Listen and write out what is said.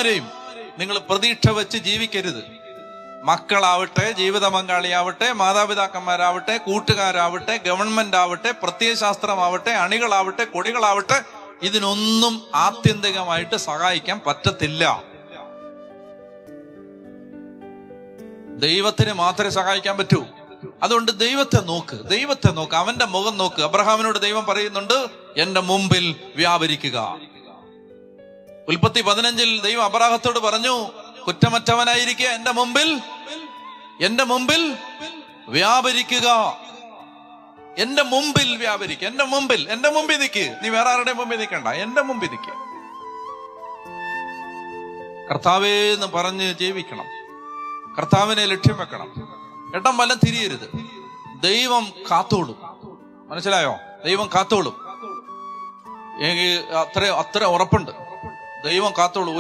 ആരെയും നിങ്ങൾ പ്രതീക്ഷ വെച്ച് ജീവിക്കരുത്. മക്കളാവട്ടെ, ജീവിത പങ്കാളിയാവട്ടെ, മാതാപിതാക്കന്മാരാവട്ടെ, കൂട്ടുകാരാവട്ടെ, ഗവൺമെന്റ് ആവട്ടെ, പ്രത്യയശാസ്ത്രമാവട്ടെ, അണികളാവട്ടെ, കൊടികളാവട്ടെ, ഇതിനൊന്നും ആത്യന്തികമായിട്ട് സഹായിക്കാൻ പറ്റത്തില്ല. ദൈവത്തിന് മാത്രമേ സഹായിക്കാൻ പറ്റൂ. അതുകൊണ്ട് ദൈവത്തെ നോക്ക്, ദൈവത്തെ നോക്ക്, അവന്റെ മുഖം നോക്ക്. അബ്രഹാമിനോട് ദൈവം പറയുന്നുണ്ട്, എന്റെ മുമ്പിൽ വ്യാപരിക്കുക. ഉൽപ്പത്തി 15 ദൈവം അബ്രാഹത്തോട് പറഞ്ഞു, കുറ്റമറ്റവനായിരിക്കുക എന്റെ മുമ്പിൽ വ്യാപരിക്കുക. എന്റെ മുമ്പിൽ വ്യാപരിക്കുക. എന്റെ മുമ്പിൽ നിൽക്ക്. നീ വേറെ ആരുടെ മുമ്പിൽ നിൽക്കണ്ട, എന്റെ മുമ്പിൽ നിൽക്കുക. കർത്താവേ എന്ന് പറഞ്ഞ് ജീവിക്കണം. കർത്താവിനെ ലക്ഷ്യം വെക്കണം. ഇടം വല്ലം തിരിയരുത്. ദൈവം കാത്തോളും. മനസ്സിലായോ? ദൈവം കാത്തോളും. അത്ര ഉറപ്പുണ്ട്. ദൈവം കാത്തോളും.